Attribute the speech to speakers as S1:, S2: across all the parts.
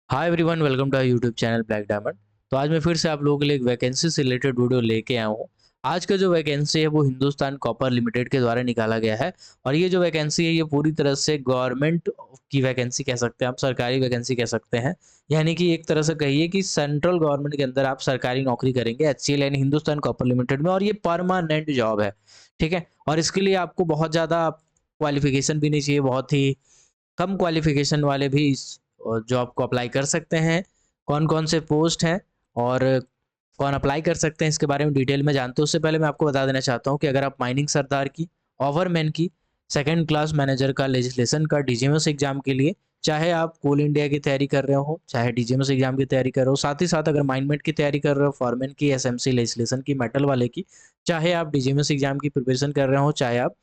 S1: Hi everyone, welcome to our YouTube channel black diamond. तो आज मैं फिर से आप लोगों के लिए एक वैकेंसी से रिलेटेड वीडियो लेके आया हूँ। आज का जो वैकेंसी है वो हिंदुस्तान कॉपर लिमिटेड के द्वारा निकाला गया है। और ये जो वैकेंसी है ये पूरी तरह से गवर्नमेंट की वैकेंसी कह सकते हैं, आप सरकारी वैकेंसी कह सकते हैं। यानी कि एक तरह से कहिए कि सेंट्रल गवर्नमेंट के अंदर आप सरकारी नौकरी करेंगे एचसीएल यानी हिंदुस्तान कॉपर लिमिटेड में, और ये परमानेंट जॉब है। ठीक है, और इसके लिए आपको बहुत ज़्यादा क्वालिफिकेशन भी नहीं चाहिए, बहुत ही कम क्वालिफिकेशन वाले भी इस जॉब को अप्लाई कर सकते हैं। कौन-कौन से पोस्ट हैं और कौन अप्लाई कर सकते हैं इसके बारे में डिटेल में जानते हैं। उससे पहले मैं आपको बता देना चाहता हूँ कि अगर आप माइनिंग सरदार की, ओवरमैन की, सेकंड क्लास मैनेजर का, लेजिस्लेशन का, डीजीएमएस एग्जाम के लिए, चाहे आप कोल इंडिया की तैयारी कर रहे हो, चाहे डीजीएमएस एग्जाम की तैयारी कर रहे हो, साथ ही साथ अगर माइनमेट की तैयारी कर रहे हो, फॉरमैन की, एसएमसी लेजिस्लेशन की, मेटल वाले की, चाहे आप डीजीएमएस एग्जाम की प्रिपरेशन कर रहे हो, चाहे आप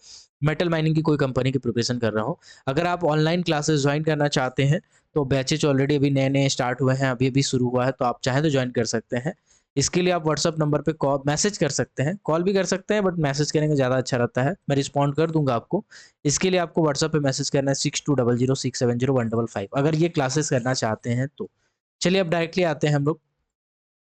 S1: मेटल माइनिंग की कोई कंपनी की प्रिपरेशन कर रहे हो, अगर आप ऑनलाइन क्लासेस ज्वाइन करना चाहते हैं तो बैचेज ऑलरेडी अभी नए-नए स्टार्ट हुए हैं, अभी-अभी शुरू हुआ है, तो आप चाहें तो ज्वाइन कर सकते हैं। इसके लिए आप व्हाट्सएप नंबर पे कॉल मैसेज कर सकते हैं, कॉल भी कर सकते हैं बट मैसेज करेंगे ज़्यादा अच्छा रहता है, मैं रिस्पॉन्ड कर दूँगा आपको। इसके लिए आपको व्हाट्सएप पे मैसेज करना है 6200670155 अगर ये क्लासेस करना चाहते हैं तो। चलिए अब डायरेक्टली आते हैं हम लोग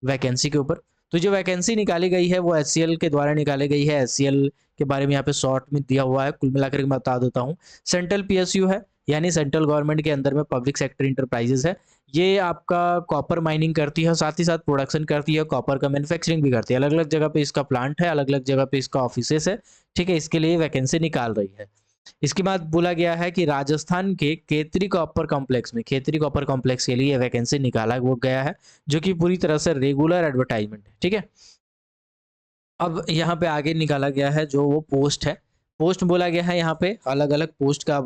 S1: वैकेंसी के ऊपर। तो जो वैकेंसी निकाली गई है वो एचसीएल के द्वारा निकाली गई है। एचसीएल के बारे में यहाँ पे शॉर्ट में दिया हुआ है, कुल मिलाकर के मैं बता देता हूँ। सेंट्रल पीएसयू है, यानी सेंट्रल गवर्नमेंट के अंदर में पब्लिक सेक्टर इंटरप्राइजेज है। ये आपका कॉपर माइनिंग करती है, साथ ही साथ प्रोडक्शन करती है, कॉपर का मैन्युफैक्चरिंग भी करती है। अलग-अलग जगह पे इसका प्लांट है, अलग-अलग जगह पे इसका ऑफिसेस है। ठीक है, इसके लिए वैकेंसी निकाल रही है। इसके बाद बोला गया है कि राजस्थान के खेतरी कॉपर कॉम्प्लेक्स में, खेतरी कॉपर कॉम्प्लेक्स के लिए वैकेंसी निकाला वो गया है, जो कि पूरी तरह से रेगुलर एडवर्टाइजमेंट है। ठीक है, अब यहाँ पे आगे निकाला गया है जो वो पोस्ट है। पोस्ट बोला गया है यहाँ पे अलग-अलग पोस्ट का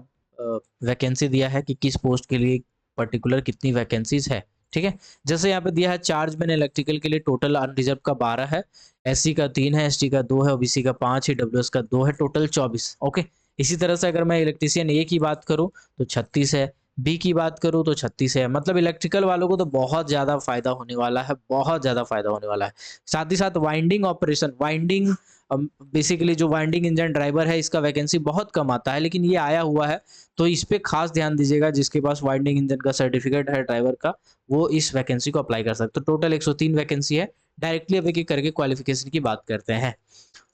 S1: वैकेंसी दिया है कि किस पोस्ट के लिए पर्टिकुलर कितनी वैकेंसीज है। ठीक है, जैसे यहाँ पे दिया है चार्जमैन इलेक्ट्रिकल के लिए टोटल अनरिजर्व का 12 है, एससी का 3 है, एसटी का 2 है, ओबीसी का 5 है, डब्ल्यूएस का 2 है, टोटल 24। ओके, इसी तरह से अगर मैं इलेक्ट्रीशियन ए की बात करूँ तो 36 है, बी की बात करूँ तो 36 है। मतलब इलेक्ट्रिकल वालों को तो बहुत ज़्यादा फ़ायदा होने वाला है, बहुत ज़्यादा फ़ायदा होने वाला है। साथ ही साथ वाइंडिंग ऑपरेशन, वाइंडिंग बेसिकली जो वाइंडिंग इंजन ड्राइवर है इसका वैकेंसी बहुत कम आता है, लेकिन ये आया हुआ है तो इस पे खास ध्यान दीजिएगा। जिसके पास वाइंडिंग इंजन का सर्टिफिकेट है ड्राइवर का, वो इस वैकेंसी को अप्लाई कर सकते। तो टोटल 103 वैकेंसी है। डायरेक्टली अब एक-एक करके क्वालिफिकेशन की बात करते हैं।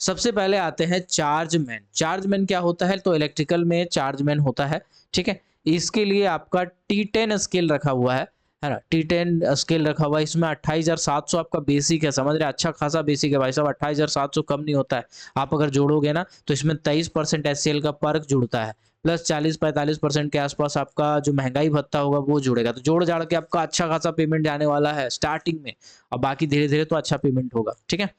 S1: सबसे पहले आते हैं चार्जमैन। चार्जमैन क्या होता है? तो इलेक्ट्रिकल में चार्जमैन होता है। ठीक है, इसके लिए आपका T10 स्केल रखा हुआ है ना? T10 स्केल रखा हुआ है। इसमें 28,700 आपका बेसिक है, समझ रहे हैं? अच्छा खासा बेसिक है भाई साहब, 28,700 कम नहीं होता है। आप अगर जोड़ोगे ना तो इसमें 23% एचसीएल का पर्क जुड़ता है, प्लस 40-45% के आसपास आपका जो महंगाई भत्ता होगा वो जुड़ेगा। तो जोड़-जाड़ के आपका अच्छा खासा पेमेंट जाने वाला है स्टार्टिंग में, और बाकी धीरे-धीरे तो अच्छा पेमेंट होगा। ठीक है?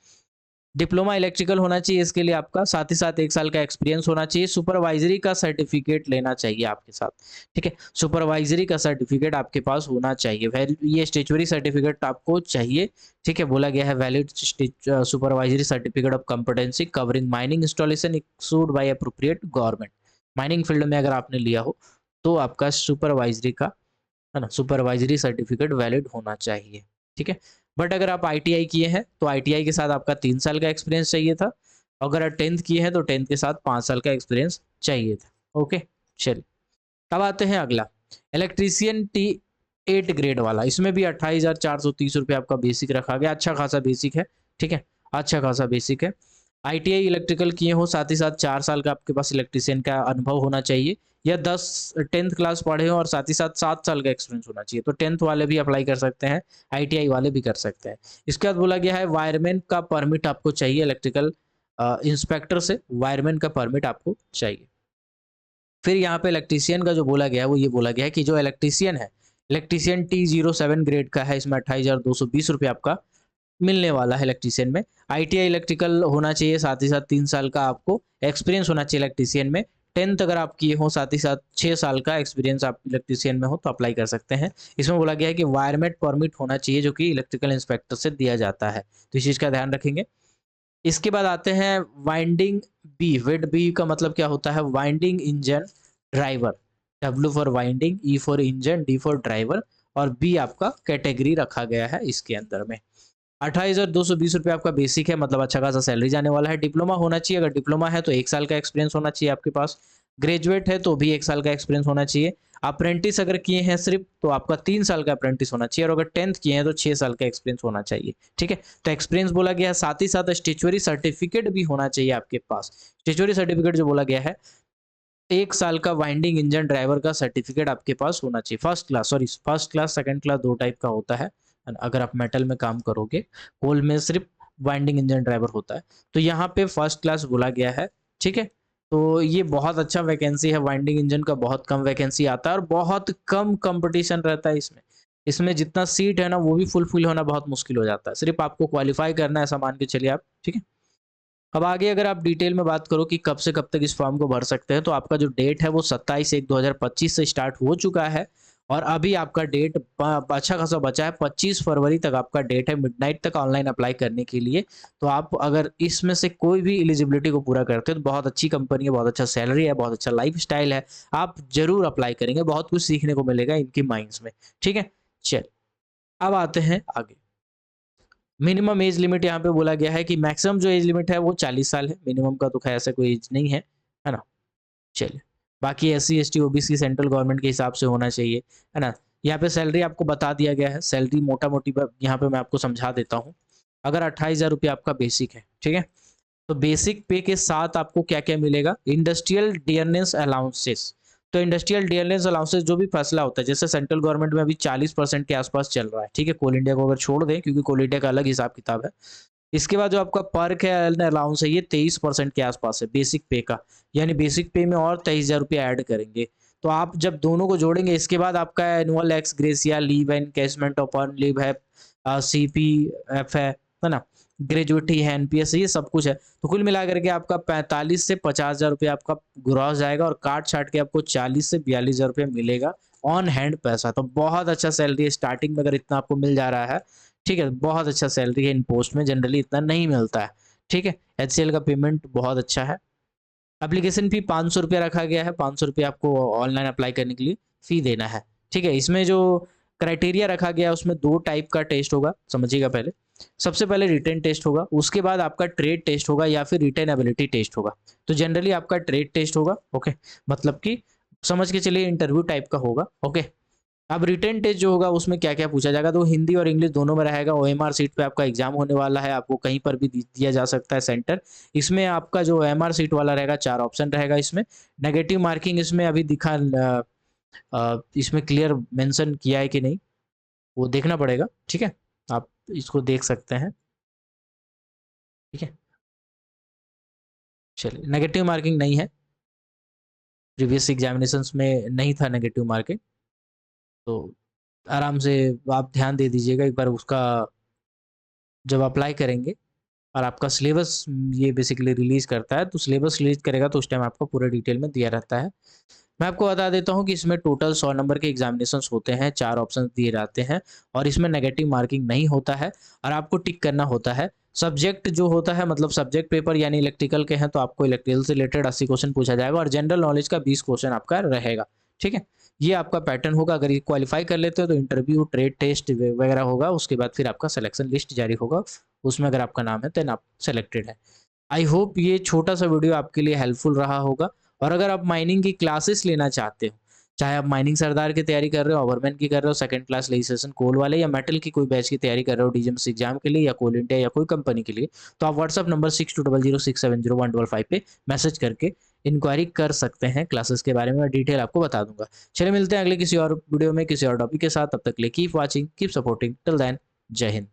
S1: डिप्लोमा इलेक्ट्रिकल होना चाहिए इसके लिए आपका, साथ ही साथ 1 साल का एक्सपीरियंस होना चाहिए, सुपरवाइज़री का सर्टिफ़िकेट लेना चाहिए आपके साथ, ठीक है? सुपरवाइज़री का सर्टिफ़िकेट आपके पास होना चाहिए, ये स्टैट्यूटरी सर्टिफ़िकेट आपको चाहिए, ठीक है? बोला गया है valid supervisory certificate of competency covering mining installation issued by appropriate government. Mining field में अगर आपने लिया हो, तो आपका सुपरवाइज़री का, है ना? सुपरवाइज़री सर्टिफ़िकेट वैलिड होना चाहिए, ठीक है? बट अगर आप आईटीआई किए हैं, तो आईटीआई के साथ आपका 3 साल का एक्सपीरियंस चाहिए था। अगर आप 10th किए हैं, तो 10th के साथ 5 साल का एक्सपीरियंस चाहिए था। ओके, चलिए। अब आते हैं अगला, इलेक्ट्रीशियन टी 8 ग्रेड वाला। इसमें भी 28,430 रुपए आपका बेसिक रखा गया। अच्छा खासा बेसिक है, ठीक है? अच्छा खासा बेसिक है। आईटीआई इलेक्ट्रिकल किए हो, साथ ही साथ 4 साल का आपके पास इलेक्ट्रीशियन का अनुभव होना चाहिए, या 10th क्लास पढ़े हो और साथ ही साथ 7 साल का एक्सपीरियंस होना चाहिए। तो 10th वाले भी अप्लाई कर सकते हैं, आईटीआई वाले भी कर सकते हैं। इसके बाद बोला गया है वायरमैन का परमिट आपको चाहिए, इलेक्ट्रिकल इंस्पेक्टर से वायरमैन का परमिट आपको चाहिए। फिर यहाँ पे इलेक्ट्रीशियन का जो बोला गया है वो ये बोला गया है कि जो इलेक्ट्रीशियन है, इलेक्ट्रीशियन T07 ग्रेड का है, इसमें 28,220 रुपये आपका मिलने वाला है इलेक्ट्रीशियन में। आईटीआई इलेक्ट्रिकल होना चाहिए, साथ ही साथ 3 साल का आपको एक्सपीरियंस होना चाहिए इलेक्ट्रीशियन में। 10th अगर आप किए हो, साथ ही साथ 6 साल का एक्सपीरियंस आप इलेक्ट्रीशियन में हो तो अप्लाई कर सकते हैं। इसमें बोला गया है कि वायरमेट परमिट होना चाहिए जो कि इलेक्ट्रिकल इंस्पेक्टर से दिया जाता है। तो इस चीज़ का ध्यान रखेंगे। इसके बाद आते हैं वाइंडिंग बी। विड बी का मतलब क्या होता है? Winding engine driver. W for winding, E for engine, D for driver, और बी आपका कैटेगरी रखा गया है इसके अंदर में। 28,220 रुपये आपका बेसिक है, मतलब अच्छा खासा सैलरी जाने वाला है। डिप्लोमा होना चाहिए, अगर डिप्लोमा है तो 1 साल का एक्सपीरियंस होना चाहिए आपके पास। ग्रेजुएट है तो भी 1 साल का एक्सपीरियंस होना चाहिए। अप्रेंटिस अगर किए हैं सिर्फ तो आपका 3 साल का अप्रेंटिस होना चाहिए, और अगर 10th किए हैं तो 6 साल का एक्सपीरियंस होना चाहिए। ठीक है, तो एक्सपीरियंस बोला गया है, साथ ही साथ स्टैट्यूटरी सर्टिफिकेट भी होना चाहिए आपके पास। स्टैट्यूटरी सर्टिफिकेट जो बोला गया है, 1 साल का वाइंडिंग इंजन ड्राइवर का सर्टिफिकेट आपके पास होना चाहिए। First class, sorry first class second class दो टाइप का होता है। अगर आप मेटल में काम करोगे, कोल में सिर्फ वाइंडिंग इंजन ड्राइवर होता है। तो यहाँ पे फर्स्ट क्लास बोला गया है। ठीक है, तो ये बहुत अच्छा वैकेंसी है। वाइंडिंग इंजन का बहुत कम वैकेंसी आता है और बहुत कम कंपटीशन रहता है इसमें। इसमें जितना सीट है ना वो भी फुलफिल होना बहुत मुश्किल हो जाता है। सिर्फ आपको क्वालिफाई करना है, ऐसा मान के चलिए आप। ठीक है, अब आगे अगर आप डिटेल में बात करो कि कब से कब तक इस फॉर्म को भर सकते हैं, तो आपका जो डेट है वो 27/1/2025 से स्टार्ट हो चुका है, और अभी आपका डेट अच्छा खासा बचा है। 25 फरवरी तक आपका डेट है, मिडनाइट तक ऑनलाइन अप्लाई करने के लिए। तो आप अगर इसमें से कोई भी एलिजिबिलिटी को पूरा करते हैं तो बहुत अच्छी कंपनी है, बहुत अच्छा सैलरी है, बहुत अच्छा लाइफ स्टाइल है, आप जरूर अप्लाई करेंगे, बहुत कुछ सीखने को मिलेगा इनकी माइंड्स में। ठीक है, चल अब आते हैं आगे। मिनिमम एज लिमिट यहाँ पे बोला गया है कि मैक्सिमम जो एज लिमिट है वो 40 साल है। मिनिमम का तो खैर ऐसा कोई एज नहीं है ना। चलिए, बाकी SC ST OBC central government के हिसाब से होना चाहिए, है ना। यहाँ पे सैलरी आपको बता दिया गया है। सैलरी मोटा मोटी यहाँ पे मैं आपको समझा देता हूँ। अगर 28,000 रुपये आपका बेसिक है, ठीक है, तो बेसिक पे के साथ आपको क्या क्या मिलेगा, इंडस्ट्रियल डियरनेस अलाउंसेस। तो इंडस्ट्रियल डियरनेस अलाउंसेस जो भी फैसला होता है, जैसे सेंट्रल गवर्नमेंट में अभी 40% के आसपास चल रहा है। ठीक है, कोल इंडिया को अगर छोड़ दें, क्योंकि कोल इंडिया का अलग हिसाब किताब है। इसके बाद जो आपका पर्क है, अलाउंस है, ये 23% के आसपास है बेसिक पे का। यानी बेसिक पे में और 23,000 रुपये ऐड करेंगे। तो आप जब दोनों को जोड़ेंगे, इसके बाद आपका एनुअल एक्स ग्रेसिया लीव है, इनकेसमेंट ऑफ अर्न लीव है, CPF है ना, ग्रेजुएटी है, NPS है, ये सब कुछ है। तो कुल मिला करके आपका 45 से 50,000 रुपये आपका ग्रॉस जाएगा, और काट छाट के आपको 40 से 42,000 रुपये मिलेगा ऑन हैंड पैसा। तो बहुत अच्छा सैलरी है स्टार्टिंग में, अगर इतना आपको मिल जा रहा है। ठीक है, बहुत अच्छा सैलरी है। इन पोस्ट में जनरली इतना नहीं मिलता है। ठीक है, HCL का पेमेंट बहुत अच्छा है। एप्लीकेशन फी 500 रुपया रखा गया है। 500 रुपये आपको ऑनलाइन अप्लाई करने के लिए फी देना है। ठीक है, इसमें जो क्राइटेरिया रखा गया है उसमें 2 टाइप का टेस्ट होगा, समझिएगा। पहले सबसे पहले रिटन टेस्ट होगा, उसके बाद आपका ट्रेड टेस्ट होगा या फिर रिटन एबिलिटी टेस्ट होगा। तो जनरली आपका ट्रेड टेस्ट होगा। ओके, मतलब कि समझ के चलिए इंटरव्यू टाइप का होगा। ओके, अब रिटन टेस्ट जो होगा उसमें क्या क्या पूछा जाएगा, तो हिंदी और इंग्लिश दोनों में रहेगा। OMR सीट पे आपका एग्जाम होने वाला है, आपको कहीं पर भी दिया जा सकता है सेंटर। इसमें आपका जो OMR सीट वाला रहेगा, 4 ऑप्शन रहेगा इसमें। नेगेटिव मार्किंग इसमें अभी दिखा, इसमें क्लियर मेंशन किया है कि नहीं वो देखना पड़ेगा। ठीक है, आप इसको देख सकते हैं। ठीक है, चलिए, नेगेटिव मार्किंग नहीं है, प्रीवियस एग्जामिनेशंस में नहीं था नेगेटिव मार्किंग। तो आराम से आप ध्यान दे दीजिएगा एक बार उसका, जब अप्लाई करेंगे। और आपका सिलेबस ये बेसिकली रिलीज करता है, तो सिलेबस रिलीज करेगा तो उस टाइम आपको पूरे डिटेल में दिया रहता है। मैं आपको बता देता हूँ कि इसमें टोटल 100 नंबर के एग्जामिनेशंस होते हैं, 4 ऑप्शन दिए जाते हैं, और इसमें नेगेटिव मार्किंग नहीं होता है, और आपको टिक करना होता है। सब्जेक्ट जो होता है, मतलब सब्जेक्ट पेपर यानी इलेक्ट्रिकल के हैं तो आपको इलेक्ट्रिकल से रिलेटेड 80 क्वेश्चन पूछा जाएगा, और जनरल नॉलेज का 20 क्वेश्चन आपका रहेगा। ठीक है, ये आपका पैटर्न होगा। अगर ये क्वालिफाई कर लेते हो तो इंटरव्यू, ट्रेड टेस्ट वगैरह होगा, उसके बाद फिर आपका सिलेक्शन लिस्ट जारी होगा। उसमें अगर आपका नाम है देन आप सेलेक्टेड है। आई होप ये छोटा सा वीडियो आपके लिए हेल्पफुल रहा होगा। और अगर आप माइनिंग की क्लासेस लेना चाहते हो, चाहे आप माइनिंग सरदार की तैयारी कर रहे हो, ओवरमैन की कर रहे हो, सेकंड क्लास रजिस्ट्रेशन कोल वाले, या मेटल की कोई बैच की तैयारी कर रहे हो DGMS एग्जाम के लिए, या कोल इंडिया या कोई कंपनी के लिए, तो आप व्हाट्सअप नंबर 6200670155 पे मैसेज करके इंक्वायरी कर सकते हैं क्लासेस के बारे में। मैं डिटेल आपको बता दूंगा। चलिए, मिलते हैं अगले किसी और वीडियो में किसी और टॉपिक के साथ। तब तक के लिए keep watching, keep supporting, till then, Jai Hind.